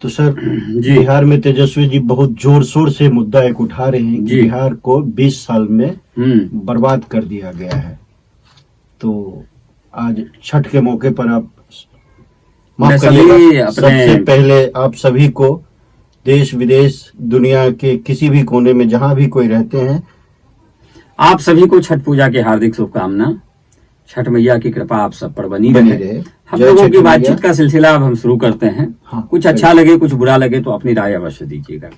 तो सर जी बिहार में तेजस्वी जी बहुत जोर शोर से मुद्दा एक उठा रहे हैं कि जी। बिहार को 20 साल में बर्बाद कर दिया गया है। तो आज छठ के मौके पर आप मैं माफ सभी करिएगा, अपने सबसे पहले आप सभी को देश विदेश दुनिया के किसी भी कोने में जहां भी कोई रहते हैं, आप सभी को छठ पूजा की हार्दिक शुभकामना। छठ मैया की कृपा आप सब पर बनी बनी रहे। रहे। हम जय लोगों छठ की मैया। बातचीत का सिलसिला अब हम शुरू करते हैं। हाँ, कुछ अच्छा लगे कुछ बुरा लगे तो अपनी राय अवश्य दीजिएगा।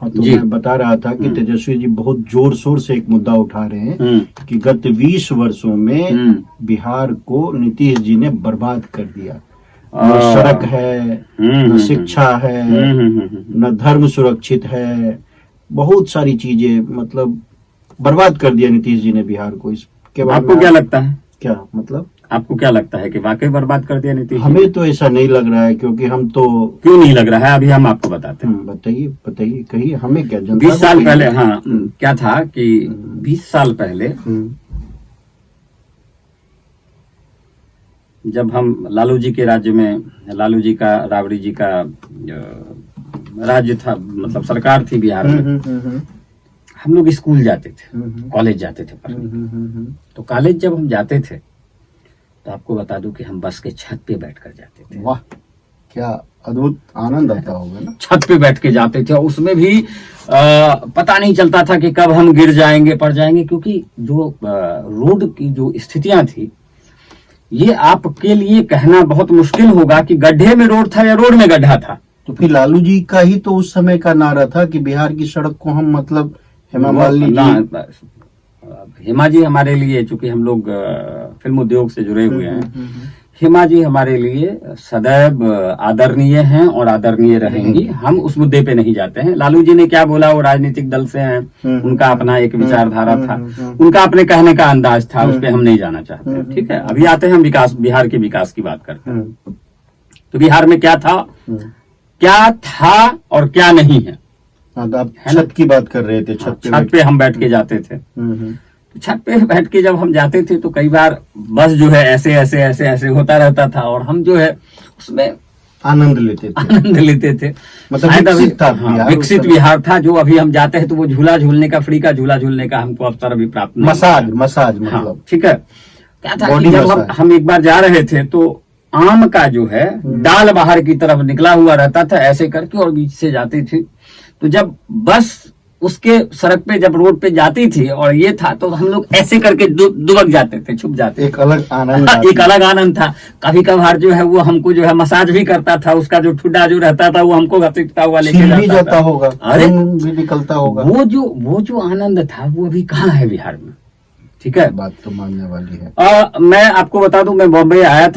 हाँ, तो जी। मैं बता रहा था कि तेजस्वी जी बहुत जोर शोर से एक मुद्दा उठा रहे हैं कि गत 20 वर्षों में बिहार को नीतीश जी ने बर्बाद कर दिया। न सड़क है, न शिक्षा है, न धर्म सुरक्षित है, बहुत सारी चीजें, मतलब बर्बाद कर दिया नीतीश जी ने बिहार को। इसके बारे में आपको क्या लगता है? क्या मतलब आपको क्या लगता है कि वाकई बर्बाद कर दिया नीतीश जी? हमें तो ऐसा नहीं लग रहा है, क्योंकि हम तो क्यों नहीं लग रहा है अभी हम आपको बताते हैं। बताइए बताइए, कहिए, हमें क्या, जनता 20 को साल कहिए। पहले, हाँ, क्या था कि 20 साल पहले जब हम लालू जी के राज्य में, लालू जी का, राबड़ी जी का राज्य था, मतलब सरकार थी बिहार में, हम लोग स्कूल जाते थे, कॉलेज जाते थे पढ़ने। तो कॉलेज जब हम जाते थे तो आपको बता दूं कि हम बस के छत पे बैठ कर जाते थे। वाह, क्या अद्भुत आनंद आता होगा ना। छत पे बैठ के जाते थे, और उसमें भी पता नहीं चलता था कि कब हम गिर जाएंगे, पड़ जाएंगे, क्योंकि जो रोड की जो स्थितियां थी, ये आपके लिए कहना बहुत मुश्किल होगा कि गड्ढे में रोड था या रोड में गड्ढा था। तो फिर लालू जी का ही तो उस समय का नारा था कि बिहार की सड़क को हम, मतलब हेमा मालिनी जी, हेमा जी हमारे लिए, चूंकि हम लोग फिल्म उद्योग से जुड़े हुए हैं, हेमा जी हमारे लिए सदैव आदरणीय हैं और आदरणीय रहेंगी। हम उस मुद्दे पे नहीं जाते हैं। लालू जी ने क्या बोला, वो राजनीतिक दल से हैं, उनका अपना एक विचारधारा था, उनका अपने कहने का अंदाज था, उस पर हम नहीं जाना चाहते हैं। ठीक है, अभी आते हैं हम विकास, बिहार के विकास की बात करते हैं। तो बिहार में क्या था और क्या नहीं है। आप छत की बात कर रहे थे। छत पे हम बैठ के जाते थे। छत पे बैठ के जब हम जाते थे तो कई बार बस जो है ऐसे ऐसे ऐसे ऐसे होता रहता था, और हम जो है उसमें आनंद लेते थे। मतलब विकसित था, विकसित बिहार था। जो अभी हम जाते हैं तो वो झूला झूलने का, फ्री का झूला झूलने का हमको अवसर अभी प्राप्त नहीं। मसाज मतलब, ठीक है। क्या था कि जब हम एक बार जा रहे थे तो आम का जो है डाल बाहर की तरफ निकला हुआ रहता था ऐसे करके, और बीच से जाती थी। तो जब बस उसके सड़क पे, जब रोड पे जाती थी और ये था, तो हम लोग ऐसे करके दुबक जाते थे, छुप जाते थे। एक अलग आनंद एक अलग आनंद था। कभी कभार जो है वो हमको जो है मसाज भी करता था, उसका जो ठुड्डा जो रहता था वो हमको घसीटता हुआ लेके जाता होगा, अरे भी निकलता होगा। वो जो आनंद था वो अभी कहाँ है बिहार में। ठीक है, बात तो मानने वाली है। मैं आपको बता दूं, मैं मुंबई आया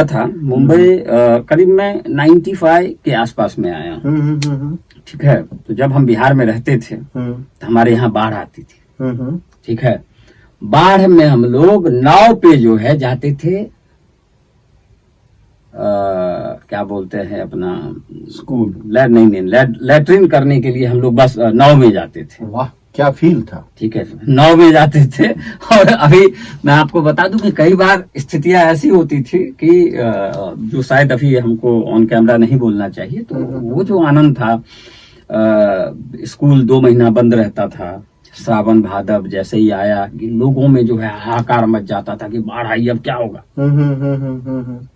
था। मुंबई करीब मैं 95 के आसपास में आया। ठीक है, तो जब हम बिहार में रहते थे तो हमारे यहाँ बाढ़ आती थी। ठीक है, बाढ़ में हम लोग नाव पे जो है जाते थे, क्या बोलते हैं अपना, स्कूल, लैट्रिन करने के लिए हम लोग बस नाव में जाते थे। वाह, क्या फील था। ठीक है, नाव में जाते थे। और अभी मैं आपको बता दूं कि कई बार स्थितियां ऐसी होती थी कि जो शायद अभी हमको ऑन कैमरा नहीं बोलना चाहिए, तो वो जो आनंद था, स्कूल 2 महीना बंद रहता था, श्रावण भादव जैसे ही आया कि लोगों में जो है हाहाकार मच जाता था कि बाढ़ आई, अब क्या होगा।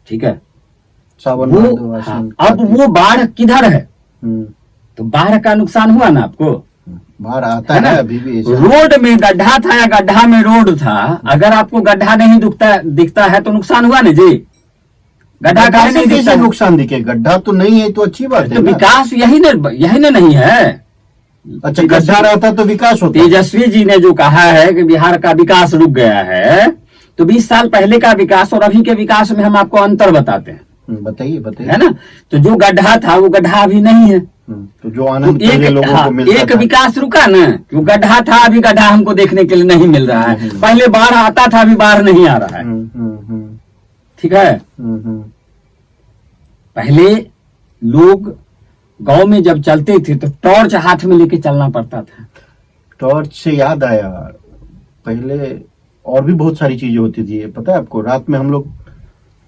ठीक है, अब वो बाढ़ किधर है, तो बाढ़ का नुकसान हुआ ना आपको। बाहर आता है अभी भी। रोड में गड्ढा था या गड्ढा में रोड था, अगर आपको गड्ढा नहीं दिखता है तो नुकसान हुआ ना जी। गड्ढा काहे नहीं दिखता, नुकसान दिखे, गड्ढा तो नहीं है तो अच्छी बात है। तो विकास यही ना नहीं है। अच्छा, गड्ढा रहता तो विकास होता। तेजस्वी जी ने जो कहा है कि बिहार का विकास रुक गया है, तो 20 साल पहले का विकास और अभी के विकास में हम आपको अंतर बताते हैं। बताइए, है ना। तो जो गड्ढा था वो गड्ढा अभी नहीं है। तो जो आनंद लोगों को मिलता एक विकास रुका ना, जो गड्ढा था अभी गड्ढा हमको देखने के लिए नहीं मिल रहा है। पहले बाढ़ आता था, अभी बाढ़ नहीं आ रहा है। ठीक है, पहले लोग गांव में जब चलते थे तो टॉर्च हाथ में लेके चलना पड़ता था। टॉर्च से याद आया, पहले और भी बहुत सारी चीजें होती थी, पता है आपको। रात में हम लोग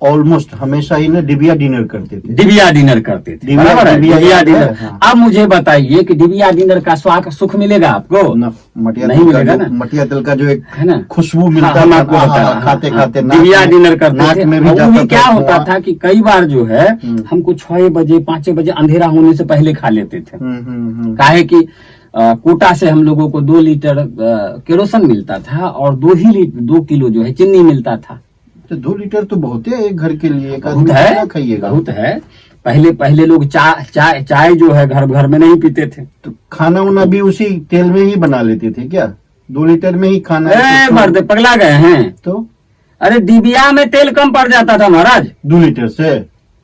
ऑलमोस्ट हमेशा ही ना डिबिया डिनर करते थे। डिबिया डिनर करते थे, डिबिया- बराबर है, डिबिया डिबिया याद है, डिनर। हाँ। अब मुझे बताइए कि डिबिया डिनर का स्वाद सुख मिलेगा आपको? मटिया नहीं तेल का मिलेगा जो- ना। मटिया तेल का जो एक है ना, खुशबू मिलता हाँ, हम था, आपको बता रहे हैं, खाते हाँ, खाते डिबिया डिनर करते नाक थे। में भी और जाता वो क्या था होता धुआं। था कि कई बार जो है हमको 6 बजे 5 बजे अंधेरा होने से पहले खा लेते थे। काहे कि कोटा से हम लोगों को 2 लीटर केरोसिन मिलता था और 2 किलो जो है चीनी मिलता था। तो 2 लीटर तो बहुत है एक घर के लिए, एक बहुत आदमी है, कितना खाइएगा। बहुत है। पहले लोग चाय जो है घर घर में नहीं पीते थे। तो खाना उना भी उसी तेल में ही बना लेते थे क्या? 2 लीटर में ही खाना तो- मर्द पगला गए हैं। तो अरे डिबिया में तेल कम पड़ जाता था महाराज। 2 लीटर से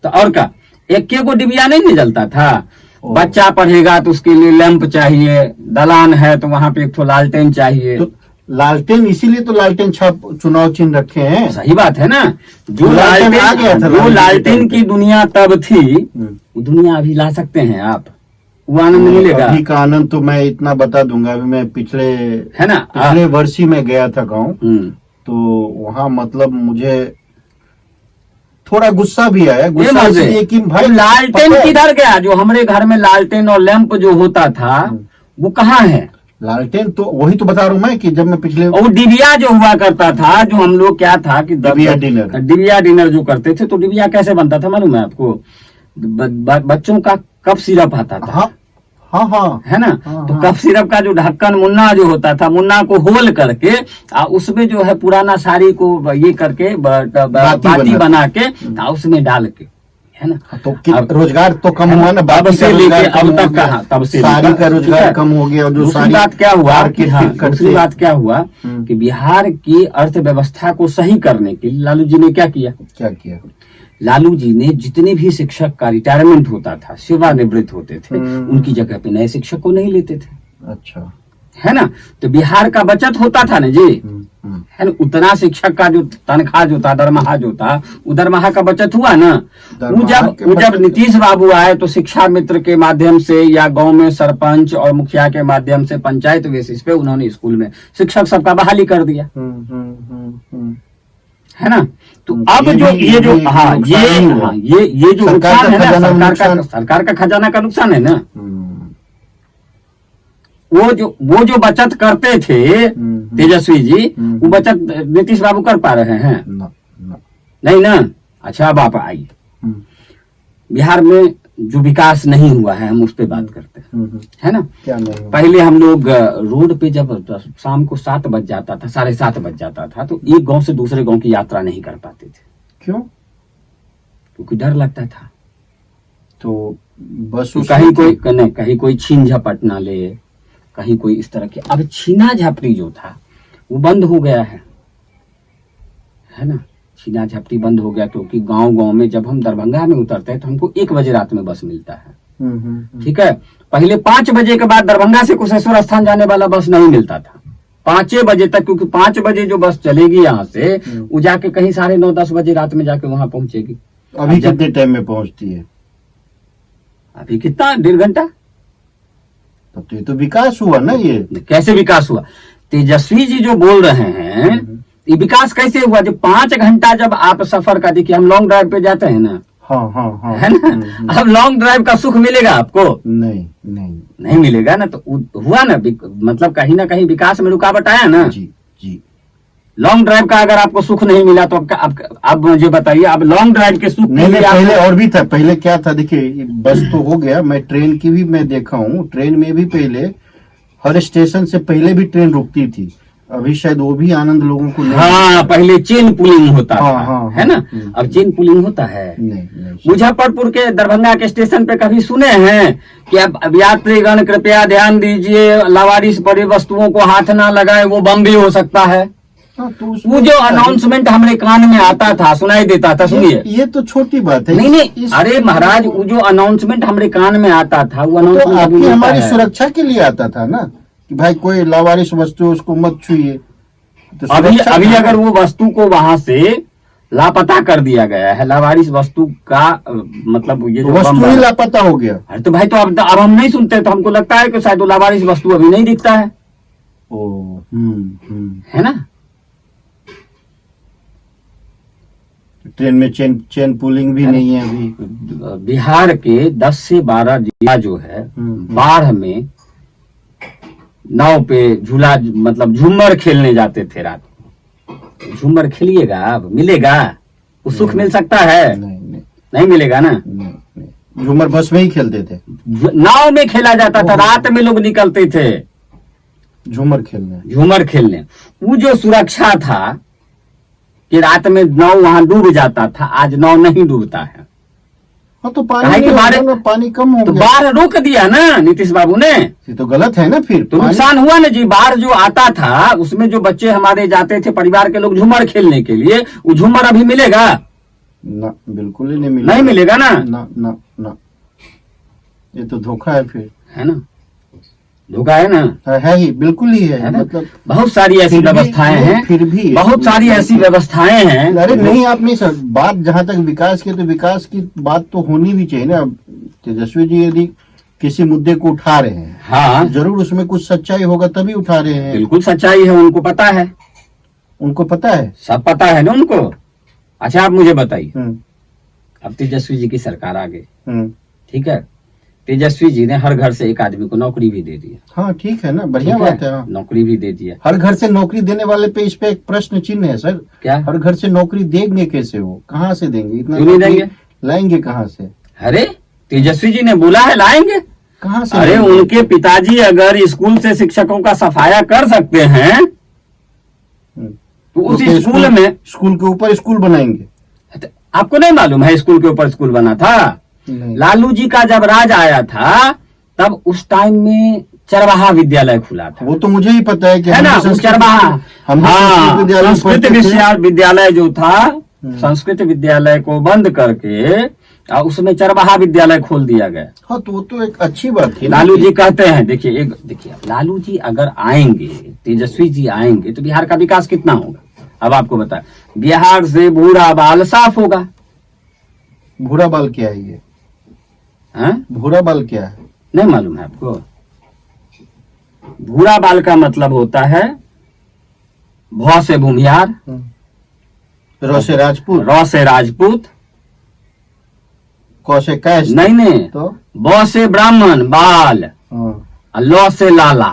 तो और क्या, एक को डिबिया नहीं जलता था। ओ। बच्चा पढ़ेगा तो उसके लिए लैंप चाहिए, दलान है तो वहां पे एक ठो लालटेन चाहिए। तो लालटेन, इसीलिए तो लालटेन छाप चुनाव चिन्ह रखे हैं। सही बात है ना। जो लालटेन आ गया था, जो लालटेन लालटेन की दुनिया तब थी, हम्म। वो दुनिया अभी ला सकते हैं आप? वो आनंद मिलेगा? अभी का आनंद तो मैं इतना बता दूंगा। अभी मैं है ना। पिछले वर्ष ही मैं गया था गाँव, हम्म। तो वहाँ मतलब मुझे थोड़ा गुस्सा भी आया। ये गुस्सा मजे। इसलिए कि भाई तो लालटेन पता है, किधर गया? जो हमारे घर में लालटेन और लैंप जो होता था वो कहाँ है? लालटेन तो वही तो बता रहा हूँ मैं कि जब मैं पिछले और डिबिया जो हुआ करता था, जो हम लोग क्या था कि डिबिया डिनर। डिबिया डिनर जो करते थे, तो डिबिया कैसे बनता था मालूम है आपको? बच्चों का कफ सिरप आता था। हाँ हाँ हाँ है ना। हाँ, तो हाँ। कफ सिरप का जो ढक्कन मुन्ना जो होता था, मुन्ना को होल करके उसमें जो है पुराना साड़ी को ये करके बाती बना के उसमें डाल के, है ना। तो अब- रोजगार तो कम हुआ ना, तब बाकी से का लेके रोजगार अब कम हो तक गया। कहा, तब से साड़ी का ठीक रोजगार है। कम हो गया। और जो दूसरी साड़ी बात क्या हुआ मार्केट कि हाँ, फिट करते दूसरी बात क्या हुआ हम्म। कि बिहार की अर्थव्यवस्था को सही करने के लिए लालू जी ने क्या किया? क्या किया? लालू जी ने जितने भी शिक्षक का रिटायरमेंट होता था, सेवानिवृत्त होते थे, उनकी जगह पे नए शिक्षक को नहीं लेते थे। अच्छा। है ना। तो बिहार का बचत होता था ना जी, है ना। उतना शिक्षक का जो तनख्वाह जो था, दरमाहा जो था, वो दरमाहा का बचत हुआ ना। वो जब नीतीश बाबू आए तो शिक्षा मित्र के माध्यम से या गांव में सरपंच और मुखिया के माध्यम से पंचायत बेसिस पे उन्होंने स्कूल में शिक्षक सबका बहाली कर दिया। है ना। तो अब जो ये जो हाँ ये जो नुकसान है ना, सरकार का खजाना का नुकसान है ना। वो जो बचत करते थे तेजस्वी जी, वो बचत नीतीश बाबू कर पा रहे हैं? नहीं ना। अच्छा, अब आप आइए बिहार में जो विकास नहीं हुआ है, हम उस पर बात करते हैं, है ना। क्या नहीं? पहले हम लोग रोड पे जब शाम को 7 बज जाता था, 7:30 बज जाता था, तो एक गांव से दूसरे गांव की यात्रा नहीं कर पाते थे। क्यों? क्योंकि डर लगता था। तो बस कहीं कोई छीन झपट ना ले, कहीं कोई इस तरह की। अब छीना झपटी जो था वो बंद हो गया है ना। छीना झपटी बंद हो गया क्योंकि गांव में जब हम दरभंगा में उतरते हैं तो हमको 1 बजे रात में बस मिलता है। ठीक है। पहले 5 बजे के बाद दरभंगा से कुशेश्वर स्थान जाने वाला बस नहीं मिलता था 5 बजे तक, क्योंकि 5 बजे जो बस चलेगी यहाँ से, वो जाके कहीं 9:30 10 बजे रात में जाके वहां पहुंचेगी। अभी कितने टाइम में पहुंचती है? अभी कितना, 1.5 घंटा। तब तो ये तो विकास हुआ ना। ये कैसे विकास हुआ? तेजस्वी जी जो बोल रहे हैं, ये विकास कैसे हुआ? जो 5 घंटा जब आप सफर का, देखिए हम लॉन्ग ड्राइव पे जाते हैं ना, हाँ है ना। अब लॉन्ग ड्राइव का सुख मिलेगा आपको? नहीं मिलेगा ना। तो हुआ ना, मतलब कहीं ना कहीं विकास में रुकावट आया ना जी। लॉन्ग ड्राइव का अगर आपको सुख नहीं मिला तो अब मुझे बताइए, अब लॉन्ग ड्राइव के सुख नहीं, पहले और भी था। पहले क्या था, देखिए बस तो हो गया, मैं ट्रेन की भी मैं देखा हूँ। ट्रेन में भी पहले हर स्टेशन से पहले भी ट्रेन रुकती थी। अभी शायद वो भी आनंद लोगों को नहीं। हाँ, पहले चेन पुलिंग होता था, हाँ, है ना। अब चेन पुलिंग होता है नहीं। मुजफ्फरपुर के दरभंगा के स्टेशन पे कभी सुने हैं कि अब यात्रीगण कृपया ध्यान दीजिए, लावारिस बड़ी वस्तुओं को हाथ ना लगाए, वो बम भी हो सकता है? तो वो जो अनाउंसमेंट हमारे कान में आता था, सुनाई देता था, सुनिए। ये तो छोटी बात है। नहीं, अरे महाराज, वो जो अनाउंसमेंट हमारे कान में आता था, वो तो आपकी हमारी अनाउंसमेंट सुरक्षा के लिए आता था ना, कि भाई कोई लावारिस वस्तु उसको मत छुइए। तो अभी अगर वो वस्तु को वहां से लापता कर दिया गया है, लावारिस वस्तु का मतलब ये जो वस्तु ही लापता हो गया। अरे तो भाई, तो अब हम नहीं सुनते, तो हमको लगता है कि शायद वो लावारिस वस्तु अभी नहीं दिखता है। है ना। ट्रेन में चेन पुलिंग भी नहीं है अभी। बिहार के 10 से 12 जिला जो है बाढ़ में नाव पे झूला मतलब झूमर खेलने जाते थे रात को। झूमर खेलिएगा, अब मिलेगा वो सुख मिल सकता है? नहीं मिलेगा ना। झूमर बस में ही खेलते थे, नाव में खेला जाता था, रात में लोग निकलते थे झूमर खेलने। वो जो सुरक्षा था कि रात में नाव वहां डूब जाता था, आज नाव नहीं डूबता है। हाँ तो पानी कम हो तो गया। बाढ़ रोक दिया ना नीतीश बाबू ने। ये तो गलत है ना, फिर तो नुकसान हुआ ना जी। बाढ़ जो आता था उसमें जो बच्चे हमारे जाते थे परिवार के लोग झूमर खेलने के लिए, वो झूमर अभी मिलेगा ना? बिल्कुल ही नहीं मिलेगा। नहीं मिलेगा ना। ना ये तो धोखा है फिर, है ना? धोखा है ना? है ही, बिल्कुल ही है मतलब बहुत सारी ऐसी व्यवस्थाएं हैं, फिर भी बहुत सारी ऐसी व्यवस्थाएं हैं। अरे नहीं, आप नहीं सर, बात जहाँ तक विकास की, तो विकास की बात तो होनी भी चाहिए ना। तेजस्वी जी यदि किसी मुद्दे को उठा रहे हैं, हाँ जरूर उसमें कुछ सच्चाई होगा तभी उठा रहे हैं। बिल्कुल सच्चाई है, उनको पता है, उनको पता है, सब पता है ना उनको। अच्छा आप मुझे बताइए, अब तेजस्वी जी की सरकार आ गई, ठीक है, तेजस्वी जी ने हर घर से एक आदमी को नौकरी भी दे दिया। हाँ ठीक है ना, बढ़िया बात है। नौकरी भी दे दिया। हर घर से नौकरी देने वाले पे इस पे एक प्रश्न चिन्ह है सर। क्या? हर घर से नौकरी देंगे कैसे? वो कहाँ से देंगे? इतना क्यों नहीं देंगे? लाएंगे कहाँ से? अरे तेजस्वी जी ने बोला है लाएंगे। कहाँ से? अरे उनके पिताजी अगर स्कूल से शिक्षकों का सफाया कर सकते हैं तो उस स्कूल में, स्कूल के ऊपर स्कूल बनाएंगे। आपको नहीं मालूम है स्कूल के ऊपर स्कूल बना था? लालू जी का जब राज आया था तब उस टाइम में चरवाहा विद्यालय खुला था। वो तो मुझे ही पता है कि है ना, चरवाहा। हाँ, संस्कृत विद्यालय जो था, संस्कृत विद्यालय को बंद करके उसमें चरवाहा विद्यालय खोल दिया गया। हाँ तो वो तो एक अच्छी बात थी। लालू जी कहते हैं, देखिए लालू जी अगर आएंगे, तेजस्वी जी आएंगे तो बिहार का विकास कितना होगा? अब आपको बता, बिहार से भूरा बाल साफ होगा। भूरा बाल क्या है ये? भूरा बाल क्या है? नहीं मालूम है आपको? भूरा बाल का मतलब होता है भ से भूमिहार, र से राजपूत, र से राजपूत, क से कैश, नहीं तो ब से ब्राह्मण बाल, ल से लाला।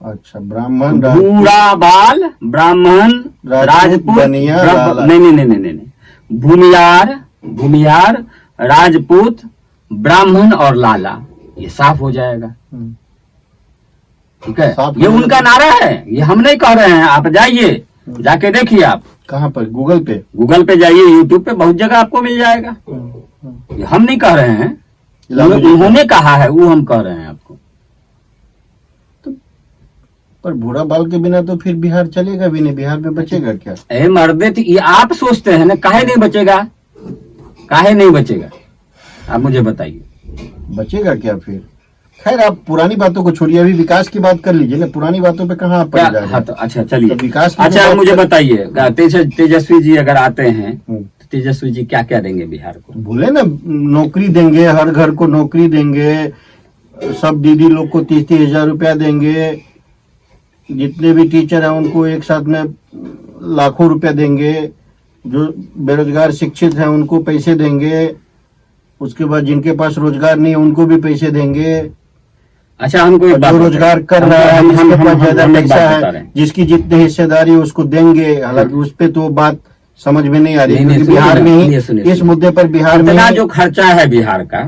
अच्छा, ब्राह्मण, भूरा बाल, ब्राह्मण, राजपूत, नहीं, भूमिहार, राजपूत, ब्राह्मण और लाला, ये साफ हो जाएगा। ठीक है, ये उनका नारा है, ये हम नहीं कह रहे हैं। आप जाइए, जाके देखिए। आप कहाँ पर? गूगल पे जाइए, यूट्यूब पे बहुत जगह आपको मिल जाएगा। ये हम नहीं कह रहे हैं, उन्होंने कहा है, वो हम कह रहे हैं आपको। पर भूरा बाल के बिना तो फिर बिहार चलेगा भी नहीं, बिहार में बचेगा क्या? मर्दे, ये आप सोचते हैं ना, काहे नहीं बचेगा? काहे नहीं बचेगा? आप मुझे बताइए, बचेगा क्या फिर? खैर, आप पुरानी बातों को छोड़िए, अभी विकास की बात कर लीजिए ना। पुरानी बातों पे कहाँ आप पड़ जा रहे हैं? तो अच्छा चलिए, तो विकास। अच्छा आप मुझे बताइए, तेजस्वी जी अगर आते हैं तो तेजस्वी जी क्या क्या देंगे बिहार को? बोले ना, नौकरी देंगे, हर घर को नौकरी देंगे, सब दीदी लोग को 30-30 हजार रुपया देंगे, जितने भी टीचर हैं उनको एक साथ में लाखों रुपया देंगे, जो बेरोजगार शिक्षित हैं उनको पैसे देंगे, उसके बाद जिनके पास रोजगार नहीं है उनको भी पैसे देंगे। अच्छा, हमको जो रोजगार कर रहा है, जिसके पास ज्यादा पैसा है, जिसकी जितनी हिस्सेदारी है उसको देंगे। हालांकि उस पे तो बात समझ में नहीं आ रही, क्योंकि बिहार में ही इस मुद्दे पर बिहार में जो खर्चा है बिहार का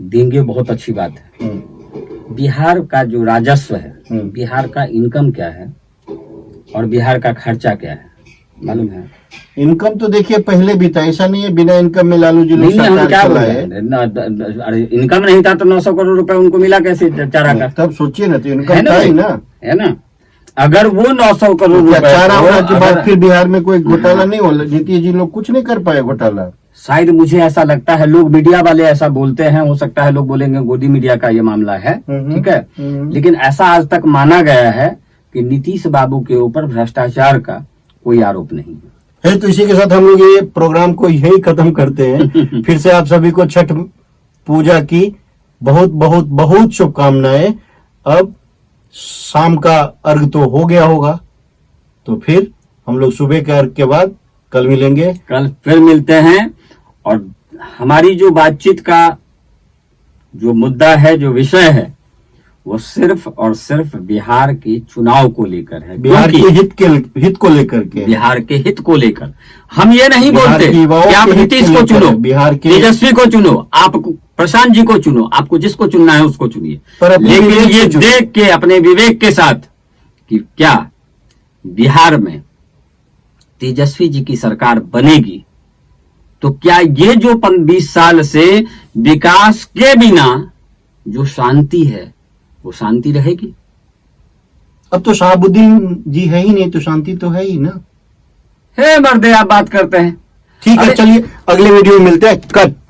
देंगे, बहुत अच्छी बात है। बिहार का जो राजस्व है, बिहार का इनकम क्या है और बिहार का खर्चा क्या है मालूम है? इनकम तो देखिए पहले भी था, ऐसा नहीं है बिना इनकम में लालू जी लोग सरकार चलाए। अरे इनकम नहीं था तो 900 करोड़ रुपए उनको मिला कैसे चारा का? तब सोचिए ना, तो इनकम था ही ना, है ना? अगर वो 900 करोड़ रुपए चारा होने के बाद फिर बिहार में कोई घोटाला नहीं हो, नीतीश जी लोग कुछ नहीं कर पाए घोटाला। शायद मुझे ऐसा लगता है, लोग मीडिया वाले ऐसा बोलते हैं, हो सकता है लोग बोलेंगे गोदी मीडिया का ये मामला है, ठीक है, लेकिन ऐसा आज तक माना गया है कि नीतीश बाबू के ऊपर भ्रष्टाचार का कोई आरोप नहीं है। तो इसी के साथ हम लोग ये प्रोग्राम को यही खत्म करते हैं। फिर से आप सभी को छठ पूजा की बहुत बहुत बहुत शुभकामनाएं। अब शाम का अर्घ तो हो गया होगा, तो फिर हम लोग सुबह के अर्घ के बाद कल मिलेंगे। कल फिर मिलते हैं। और हमारी जो बातचीत का जो मुद्दा है, जो विषय है, वो सिर्फ और सिर्फ बिहार के चुनाव को लेकर है। बिहार के हित को लेकर के, बिहार के हित को लेकर हम ये नहीं बिहार बोलते के युवाओं कि आप के हित नीतीश को को लेकर चुनो, है, बिहार के तेजस्वी को चुनो, आप प्रशांत जी को चुनो, आपको जिसको चुनना है उसको चुनिए, पर अपने लेकिन विवेक ये से चुनो। देख के अपने विवेक के साथ कि क्या बिहार में तेजस्वी जी की सरकार बनेगी, तो क्या ये जो 20 साल से विकास के बिना जो शांति है वो शांति रहेगी? अब तो शहाबुद्दीन जी है ही नहीं, तो शांति तो है ही ना। हे मर्दे, आप बात करते हैं। ठीक है, अरे- चलिए अगले वीडियो में मिलते हैं। कट।